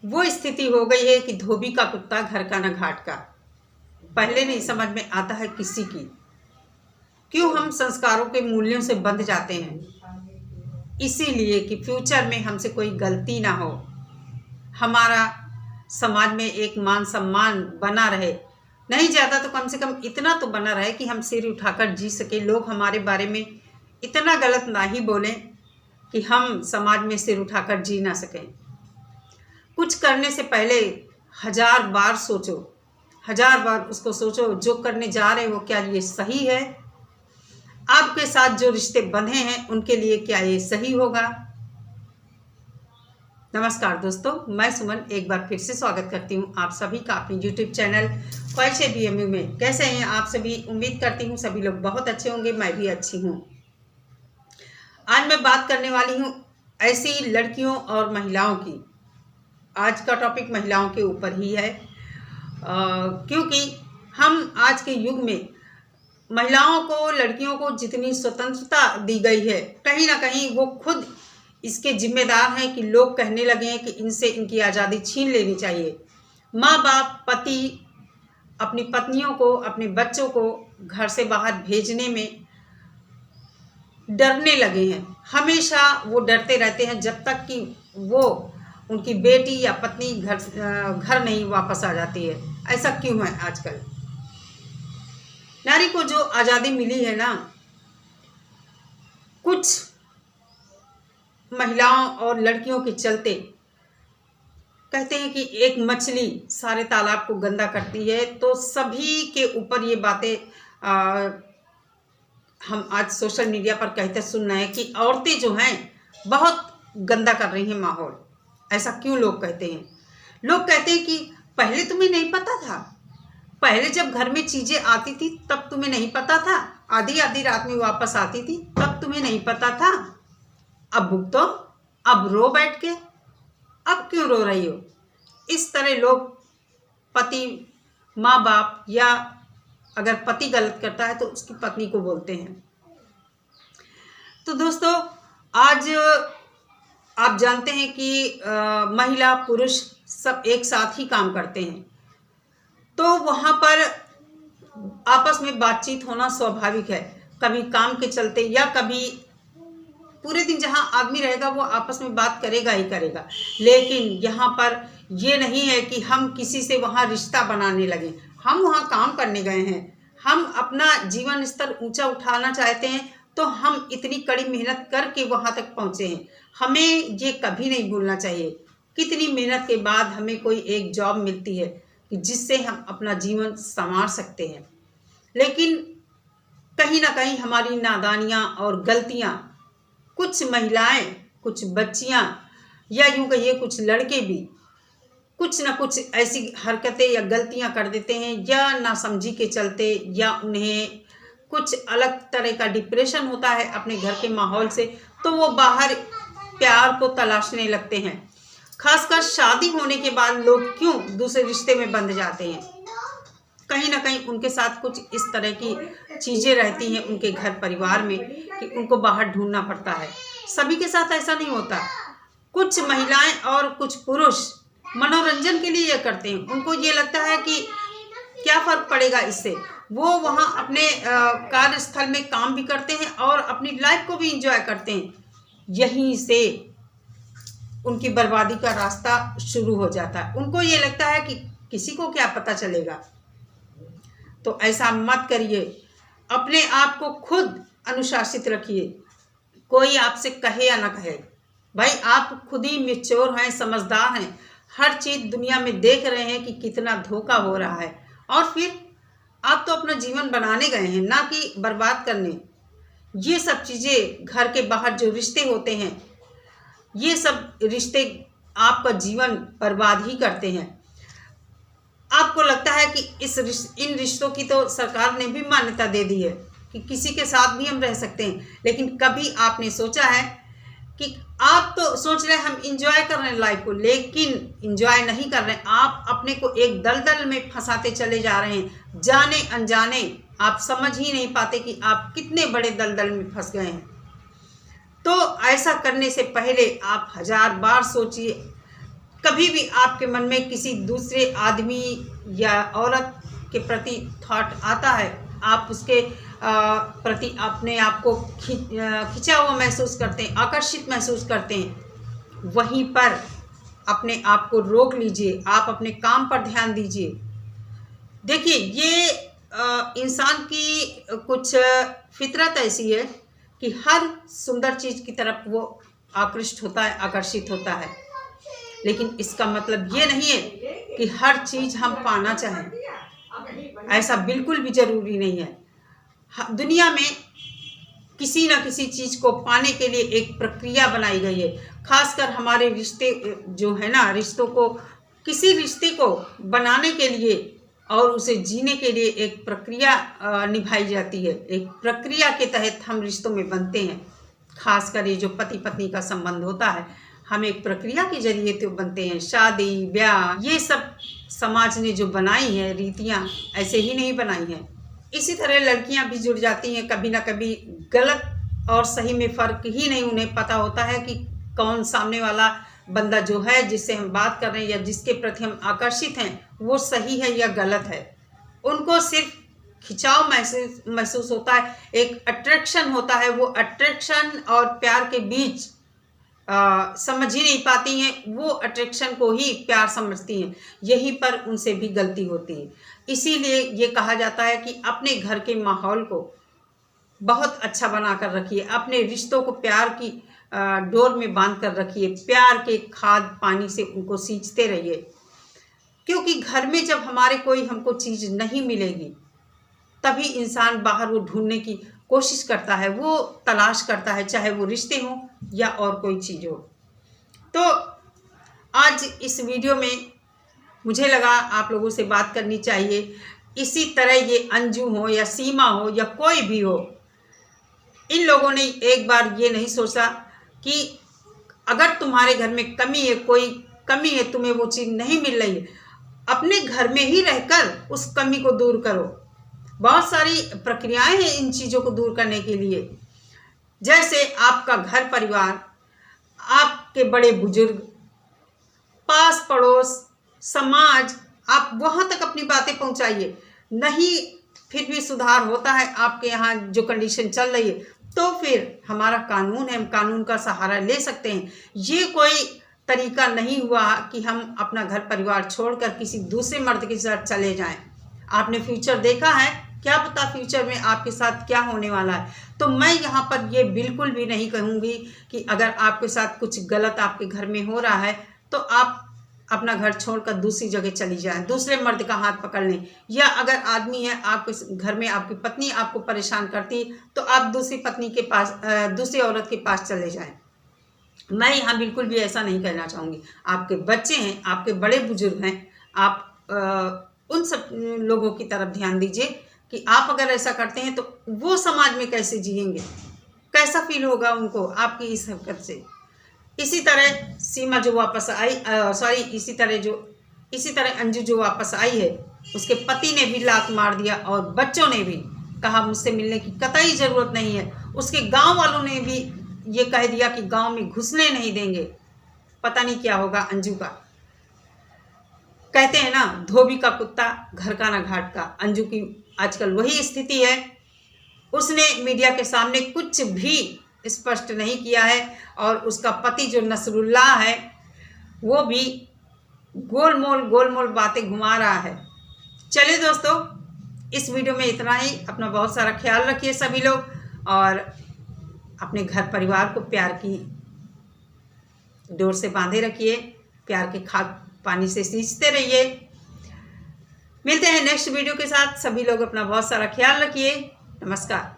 वो स्थिति हो गई है कि धोबी का कुत्ता घर का न घाट का। पहले नहीं समझ में आता है किसी की, क्यों हम संस्कारों के मूल्यों से बंध जाते हैं। इसीलिए कि फ्यूचर में हमसे कोई गलती ना हो, हमारा समाज में एक मान सम्मान बना रहे, नहीं ज़्यादा तो कम से कम इतना तो बना रहे कि हम सिर उठाकर जी सके, लोग हमारे बारे में इतना गलत ना ही बोलें कि हम समाज में सिर उठाकर जी ना सकें। कुछ करने से पहले 1000 बार सोचो, 1000 बार उसको सोचो, जो करने जा रहे हो क्या ये सही है, आपके साथ जो रिश्ते बंधे हैं उनके लिए क्या ये सही होगा। नमस्कार दोस्तों, मैं सुमन एक बार फिर से स्वागत करती हूँ आप सभी का अपनी YouTube चैनल ख्वाहिश BMU में। कैसे हैं आप सभी? उम्मीद करती हूँ सभी लोग बहुत अच्छे होंगे, मैं भी अच्छी हूँ। आज मैं बात करने वाली हूँ ऐसी लड़कियों और महिलाओं की। आज का टॉपिक महिलाओं के ऊपर ही है, क्योंकि हम आज के युग में महिलाओं को, लड़कियों को जितनी स्वतंत्रता दी गई है, कहीं ना कहीं वो खुद इसके जिम्मेदार हैं कि लोग कहने लगे हैं कि इनसे इनकी आज़ादी छीन लेनी चाहिए। माँ बाप, पति अपनी पत्नियों को, अपने बच्चों को घर से बाहर भेजने में डरने लगे हैं। हमेशा वो डरते रहते हैं जब तक कि वो उनकी बेटी या पत्नी घर नहीं वापस आ जाती है। ऐसा क्यों है? आजकल नारी को जो आज़ादी मिली है ना, कुछ महिलाओं और लड़कियों के चलते कहते हैं कि एक मछली सारे तालाब को गंदा करती है, तो सभी के ऊपर ये बातें हम आज सोशल मीडिया पर कहते सुन रहे हैं कि औरतें जो हैं बहुत गंदा कर रही हैं माहौल। ऐसा क्यों लोग कहते हैं? लोग कहते हैं कि पहले तुम्हें नहीं पता था, पहले जब घर में चीज़ें आती थी तब तुम्हें नहीं पता था, आधी आधी रात में वापस आती थी तब तुम्हें नहीं पता था, अब भुगतो, अब रो बैठ के, अब क्यों रो रही हो? इस तरह लोग पति, माँ बाप, या अगर पति गलत करता है तो उसकी पत्नी को बोलते हैं। तो दोस्तों, आज आप जानते हैं कि महिला पुरुष सब एक साथ ही काम करते हैं, तो वहाँ पर आपस में बातचीत होना स्वाभाविक है। कभी काम के चलते या कभी पूरे दिन जहाँ आदमी रहेगा वो आपस में बात करेगा ही करेगा। लेकिन यहाँ पर ये नहीं है कि हम किसी से वहाँ रिश्ता बनाने लगे। हम वहाँ काम करने गए हैं, हम अपना जीवन स्तर ऊंचा उठाना चाहते हैं, तो हम इतनी कड़ी मेहनत करके वहाँ तक पहुँचे हैं। हमें ये कभी नहीं भूलना चाहिए कितनी मेहनत के बाद हमें कोई एक जॉब मिलती है कि जिससे हम अपना जीवन संवार सकते हैं। लेकिन कहीं ना कहीं हमारी नादानियाँ और गलतियाँ, कुछ महिलाएं, कुछ बच्चियां, या यूँ कहिए कुछ लड़के भी कुछ ना कुछ ऐसी हरकतें या गलतियां कर देते हैं, या नासमझी के चलते, या उन्हें कुछ अलग तरह का डिप्रेशन होता है अपने घर के माहौल से, तो वो बाहर प्यार को तलाशने लगते हैं। खासकर शादी होने के बाद लोग क्यों दूसरे रिश्ते में बंध जाते हैं? कहीं ना कहीं उनके साथ कुछ इस तरह की चीज़ें रहती हैं उनके घर परिवार में कि उनको बाहर ढूंढना पड़ता है। सभी के साथ ऐसा नहीं होता। कुछ महिलाएं और कुछ पुरुष मनोरंजन के लिए ये करते हैं। उनको ये लगता है कि क्या फ़र्क पड़ेगा इससे, वो वहाँ अपने कार्यस्थल में काम भी करते हैं और अपनी लाइफ को भी इंजॉय करते हैं। यहीं से उनकी बर्बादी का रास्ता शुरू हो जाता है। उनको ये लगता है कि किसी को क्या पता चलेगा। तो ऐसा मत करिए, अपने आप को खुद अनुशासित रखिए। कोई आपसे कहे या ना कहे, भाई आप खुद ही मैच्योर हैं, समझदार हैं, हर चीज़ दुनिया में देख रहे हैं कि कितना धोखा हो रहा है, और फिर आप तो अपना जीवन बनाने गए हैं, ना कि बर्बाद करने। ये सब चीज़ें, घर के बाहर जो रिश्ते होते हैं, ये सब रिश्ते आपका जीवन बर्बाद ही करते हैं। आपको लगता है कि इन रिश्तों की तो सरकार ने भी मान्यता दे दी है कि किसी के साथ भी हम रह सकते हैं, लेकिन कभी आपने सोचा है कि आप तो सोच रहे हैं हम इंजॉय कर रहे हैं लाइफ को, लेकिन इंजॉय नहीं कर रहे हैं, आप अपने को एक दलदल में फंसाते चले जा रहे हैं। जाने अनजाने आप समझ ही नहीं पाते कि आप कितने बड़े दलदल में फंस गए हैं। तो ऐसा करने से पहले आप 1000 बार सोचिए, कभी भी आपके मन में किसी दूसरे आदमी या औरत के प्रति थॉट आता है, आप उसके प्रति अपने आप को खिंचा हुआ महसूस करते हैं, आकर्षित महसूस करते हैं, वहीं पर अपने आप को रोक लीजिए, आप अपने काम पर ध्यान दीजिए। देखिए, ये इंसान की कुछ फितरत ऐसी है कि हर सुंदर चीज़ की तरफ वो आकृष्ट होता है, आकर्षित होता है, लेकिन इसका मतलब ये नहीं है कि हर चीज़ हम पाना चाहें, ऐसा बिल्कुल भी ज़रूरी नहीं है। दुनिया में किसी न किसी चीज़ को पाने के लिए एक प्रक्रिया बनाई गई है। खासकर हमारे रिश्ते जो है ना, रिश्तों को, किसी रिश्ते को बनाने के लिए और उसे जीने के लिए एक प्रक्रिया निभाई जाती है। एक प्रक्रिया के तहत हम रिश्तों में बनते हैं। खासकर ये जो पति पत्नी का संबंध होता है, हम एक प्रक्रिया के जरिए तो बनते हैं। शादी ब्याह ये सब समाज ने जो बनाई है रीतियाँ, ऐसे ही नहीं बनाई हैं। इसी तरह लड़कियां भी जुड़ जाती हैं, कभी ना कभी गलत और सही में फ़र्क ही नहीं उन्हें पता होता है कि कौन सामने वाला बंदा जो है, जिससे हम बात कर रहे हैं या जिसके प्रति हम आकर्षित हैं, वो सही है या गलत है। उनको सिर्फ खिंचाव महसूस होता है, एक अट्रैक्शन होता है। वो अट्रैक्शन और प्यार के बीच समझ ही नहीं पाती हैं, वो अट्रैक्शन को ही प्यार समझती हैं। यहीं पर उनसे भी गलती होती है। इसीलिए ये कहा जाता है कि अपने घर के माहौल को बहुत अच्छा बना कर रखिए, अपने रिश्तों को प्यार की डोर में बांध कर रखिए, प्यार के खाद पानी से उनको सींचते रहिए। क्योंकि घर में जब हमारे कोई हमको चीज़ नहीं मिलेगी, तभी इंसान बाहर वो ढूंढने की कोशिश करता है, वो तलाश करता है, चाहे वो रिश्ते हों या और कोई चीज़ हो। तो आज इस वीडियो में मुझे लगा आप लोगों से बात करनी चाहिए। इसी तरह ये अंजू हो या सीमा हो या कोई भी हो, इन लोगों ने एक बार ये नहीं सोचा कि अगर तुम्हारे घर में कमी है, कोई कमी है, तुम्हें वो चीज़ नहीं मिल रही है, अपने घर में ही रहकर उस कमी को दूर करो। बहुत सारी प्रक्रियाएं हैं इन चीज़ों को दूर करने के लिए। जैसे आपका घर परिवार, आपके बड़े बुजुर्ग, पास पड़ोस, समाज, आप वहाँ तक अपनी बातें पहुँचाइए। नहीं फिर भी सुधार होता है आपके यहाँ जो कंडीशन चल रही है, तो फिर हमारा कानून है, हम कानून का सहारा ले सकते हैं। ये कोई तरीका नहीं हुआ कि हम अपना घर परिवार छोड़कर किसी दूसरे मर्द के साथ चले जाएं। आपने फ्यूचर देखा है, क्या पता फ्यूचर में आपके साथ क्या होने वाला है। तो मैं यहाँ पर ये बिल्कुल भी नहीं कहूँगी कि अगर आपके साथ कुछ गलत आपके घर में हो रहा है तो आप अपना घर छोड़कर दूसरी जगह चली जाएं, दूसरे मर्द का हाथ पकड़ लें। या अगर आदमी है, आपके घर में आपकी पत्नी आपको परेशान करती, तो आप दूसरी पत्नी के पास, दूसरी औरत के पास चले जाएं। मैं यहाँ बिल्कुल भी ऐसा नहीं कहना चाहूँगी। आपके बच्चे हैं, आपके बड़े बुजुर्ग हैं, आप उन सब लोगों की तरफ ध्यान दीजिए कि आप अगर ऐसा करते हैं तो वो समाज में कैसे जिएंगे, कैसा फील होगा उनको आपकी इस हरकत से। इसी तरह सीमा जो वापस आई, इसी तरह अंजू जो वापस आई है, उसके पति ने भी लात मार दिया और बच्चों ने भी कहा मुझसे मिलने की कतई ज़रूरत नहीं है। उसके गांव वालों ने भी ये कह दिया कि गांव में घुसने नहीं देंगे। पता नहीं क्या होगा अंजू का। कहते हैं ना, धोबी का कुत्ता घर का ना घाट का। अंजू की आजकल वही स्थिति है। उसने मीडिया के सामने कुछ भी स्पष्ट नहीं किया है और उसका पति जो नसरुल्लाह है, वो भी गोलमोल बातें घुमा रहा है। चलिए दोस्तों, इस वीडियो में इतना ही। अपना बहुत सारा ख्याल रखिए सभी लोग, और अपने घर परिवार को प्यार की डोर से बांधे रखिए, प्यार के खाद पानी से सींचते रहिए। मिलते हैं नेक्स्ट वीडियो के साथ। सभी लोग अपना बहुत सारा ख्याल रखिए। नमस्कार।